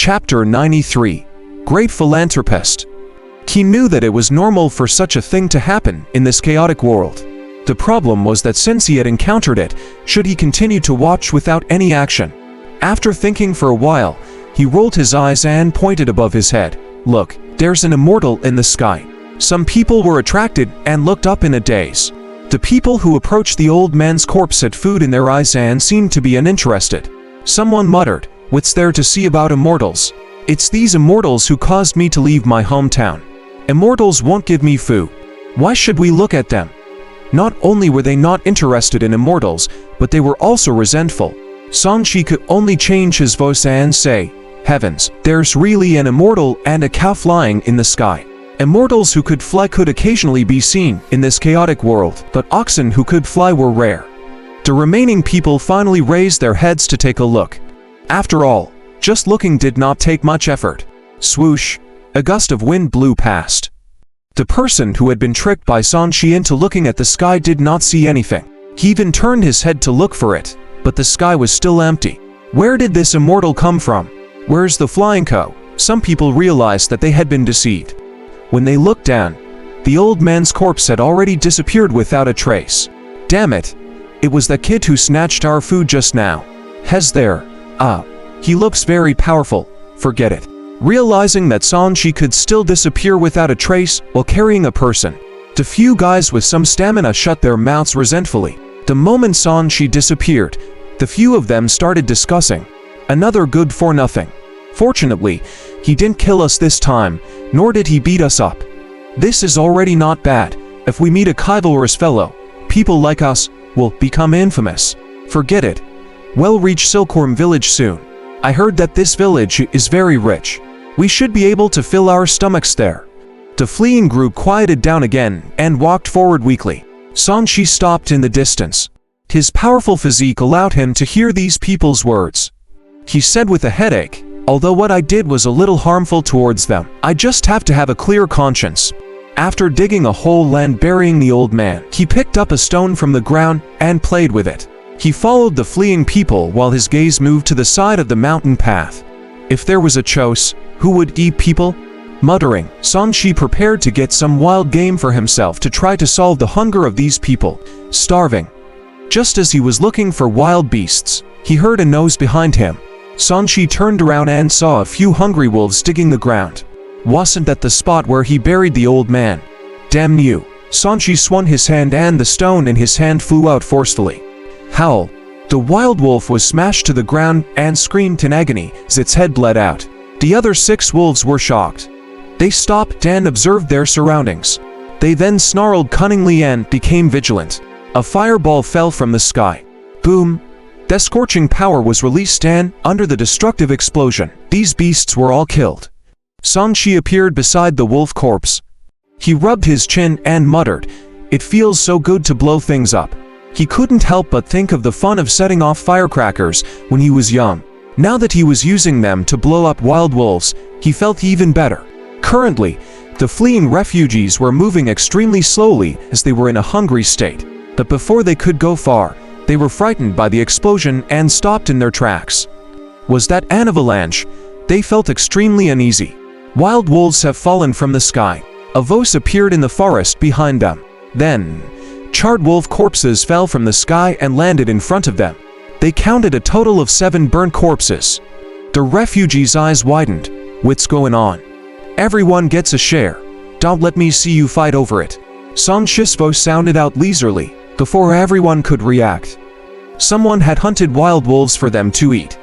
Chapter 93. Great Philanthropist. He knew that it was normal for such a thing to happen in this chaotic world. The problem was that since he had encountered it, should he continue to watch without any action? After thinking for a while, he rolled his eyes and pointed above his head. Look, there's an immortal in the sky. Some people were attracted and looked up in a daze. The people who approached the old man's corpse had food in their eyes and seemed to be uninterested. Someone muttered, "What's there to see about immortals? It's these immortals who caused me to leave my hometown. Immortals won't give me food. Why should we look at them?" Not only were they not interested in immortals, but they were also resentful. Sanchi could only change his voice and say, "Heavens, there's really an immortal and a cow flying in the sky." Immortals who could fly could occasionally be seen in this chaotic world, but oxen who could fly were rare. The remaining people finally raised their heads to take a look. After all, just looking did not take much effort. Swoosh! A gust of wind blew past. The person who had been tricked by Sanchi into looking at the sky did not see anything. He even turned his head to look for it, but the sky was still empty. Where did this immortal come from? Where's the flying cow? Some people realized that they had been deceived. When they looked down, the old man's corpse had already disappeared without a trace. Damn it! It was that kid who snatched our food just now. Hez there. He looks very powerful. Forget it. Realizing that Sanchi could still disappear without a trace while carrying a person, the few guys with some stamina shut their mouths resentfully. The moment Sanchi disappeared, the few of them started discussing. Another good for nothing. Fortunately, he didn't kill us this time, nor did he beat us up. This is already not bad. If we meet a chivalrous fellow, people like us will become infamous. Forget it. We'll reach Silkworm village soon. I heard that this village is very rich. We should be able to fill our stomachs there. The fleeing group quieted down again and walked forward weakly. Sanchi stopped in the distance. His powerful physique allowed him to hear these people's words. He said with a headache, "Although what I did was a little harmful towards them, I just have to have a clear conscience." After digging a hole and burying the old man, he picked up a stone from the ground and played with it. He followed the fleeing people while his gaze moved to the side of the mountain path. If there was a choice, who would eat people? Muttering, Sanchi prepared to get some wild game for himself to try to solve the hunger of these people, starving. Just as he was looking for wild beasts, he heard a noise behind him. Sanchi turned around and saw a few hungry wolves digging the ground. Wasn't that the spot where he buried the old man? Damn you! Sanchi swung his hand and the stone in his hand flew out forcefully. Howl! The wild wolf was smashed to the ground and screamed in agony as its head bled out. The other 6 wolves were shocked. They stopped and observed their surroundings. They then snarled cunningly and became vigilant. A fireball fell from the sky. Boom! The scorching power was released and, under the destructive explosion, these beasts were all killed. Sanchi appeared beside the wolf corpse. He rubbed his chin and muttered, "It feels so good to blow things up." He couldn't help but think of the fun of setting off firecrackers when he was young. Now that he was using them to blow up wild wolves, he felt even better. Currently, the fleeing refugees were moving extremely slowly as they were in a hungry state. But before they could go far, they were frightened by the explosion and stopped in their tracks. Was that an avalanche? They felt extremely uneasy. Wild wolves have fallen from the sky. A voice appeared in the forest behind them. Then, charred wolf corpses fell from the sky and landed in front of them. They counted a total of 7 burnt corpses. The refugees' eyes widened. What's going on? Everyone gets a share. Don't let me see you fight over it. Sanchi's voice sounded out leisurely, before everyone could react. Someone had hunted wild wolves for them to eat.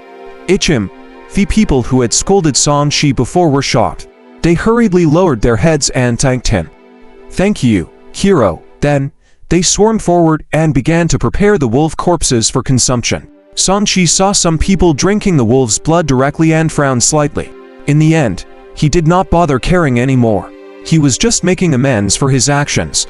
Ichim, the people who had scolded Sanchi before were shocked. They hurriedly lowered their heads and thanked him. "Thank you, hero." Then, they swarmed forward and began to prepare the wolf corpses for consumption. Sanchi saw some people drinking the wolf's blood directly and frowned slightly. In the end, he did not bother caring anymore. He was just making amends for his actions.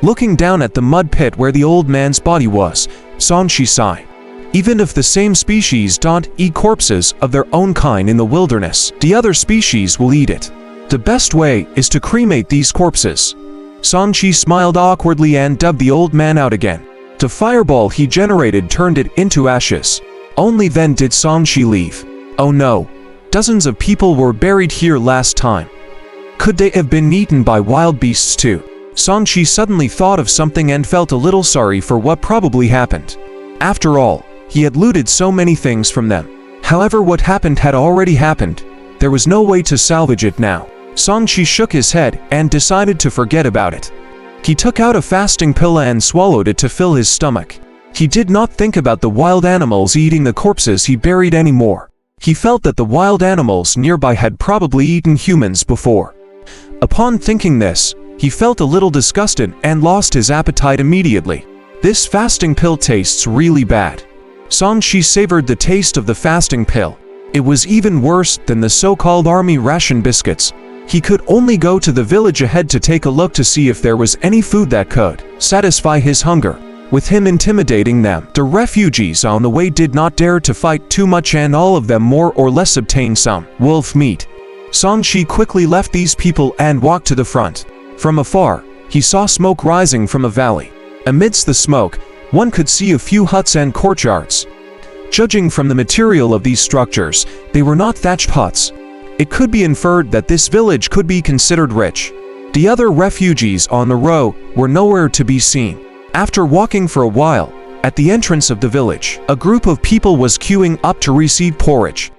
Looking down at the mud pit where the old man's body was, Sanchi sighed. Even if the same species don't eat corpses of their own kind in the wilderness, the other species will eat it. The best way is to cremate these corpses. Sanchi smiled awkwardly and dubbed the old man out again. The fireball he generated turned it into ashes. Only then did Sanchi leave. Oh no! Dozens of people were buried here last time. Could they have been eaten by wild beasts too? Songshi suddenly thought of something and felt a little sorry for what probably happened. After all, he had looted so many things from them. However, what happened had already happened. There was no way to salvage it now. Songshi shook his head and decided to forget about it. He took out a fasting pill and swallowed it to fill his stomach. He did not think about the wild animals eating the corpses he buried anymore. He felt that the wild animals nearby had probably eaten humans before. Upon thinking this, he felt a little disgusted and lost his appetite immediately. This fasting pill tastes really bad. Songshi savored the taste of the fasting pill. It was even worse than the so-called army ration biscuits. He could only go to the village ahead to take a look to see if there was any food that could satisfy his hunger. With him intimidating them, the refugees on the way did not dare to fight too much, and all of them more or less obtained some wolf meat. Songshi quickly left these people and walked to the front. From afar, he saw smoke rising from a valley. Amidst the smoke, one could see a few huts and courtyards. Judging from the material of these structures, they were not thatched huts. It could be inferred that this village could be considered rich. The other refugees on the row were nowhere to be seen. After walking for a while, at the entrance of the village, a group of people was queuing up to receive porridge.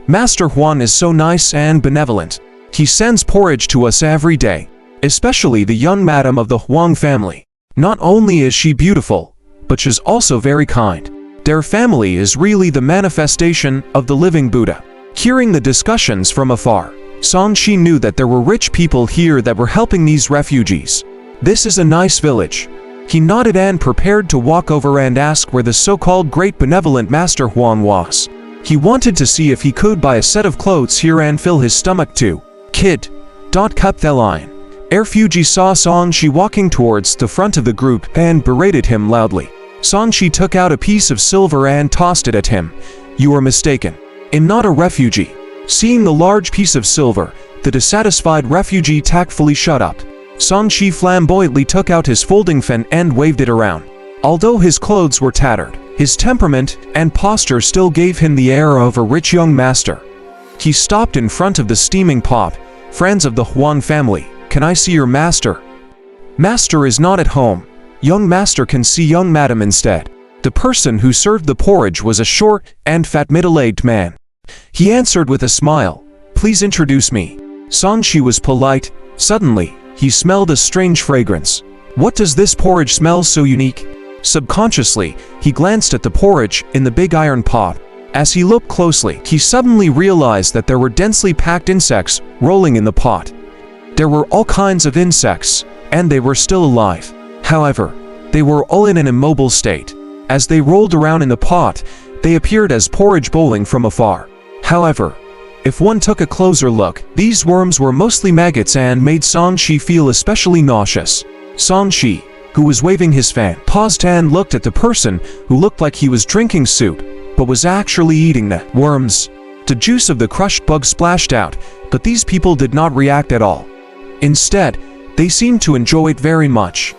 Master Huan is so nice and benevolent. He sends porridge to us every day, especially the young madam of the Huang family. Not only is she beautiful, but she's also very kind. Their family is really the manifestation of the living Buddha. Hearing the discussions from afar, Songshi knew that there were rich people here that were helping these refugees. This is a nice village. He nodded and prepared to walk over and ask where the so-called great benevolent Master Huan was. He wanted to see if he could buy a set of clothes here and fill his stomach too. Kid, don't cut the line. Refugi saw Songshi walking towards the front of the group and berated him loudly. Songshi took out a piece of silver and tossed it at him. You are mistaken. I'm not a refugee. Seeing the large piece of silver, the dissatisfied refugee tactfully shut up. Songshi flamboyantly took out his folding fan and waved it around. Although his clothes were tattered, his temperament and posture still gave him the air of a rich young master. He stopped in front of the steaming pot. Friends of the Huang family, can I see your master? Master is not at home. Young master can see young madam instead. The person who served the porridge was a short and fat middle-aged man. He answered with a smile, please introduce me. Songshi was polite. Suddenly, he smelled a strange fragrance. What does this porridge smell so unique? Subconsciously, he glanced at the porridge in the big iron pot. As he looked closely, he suddenly realized that there were densely packed insects rolling in the pot. There were all kinds of insects, and they were still alive. However, they were all in an immobile state. As they rolled around in the pot, they appeared as porridge bowling from afar. However, if one took a closer look, these worms were mostly maggots and made Songshi feel especially nauseous. Songshi, who was waving his fan, paused and looked at the person who looked like he was drinking soup, but was actually eating the worms. The juice of the crushed bug splashed out, but these people did not react at all. Instead, they seemed to enjoy it very much.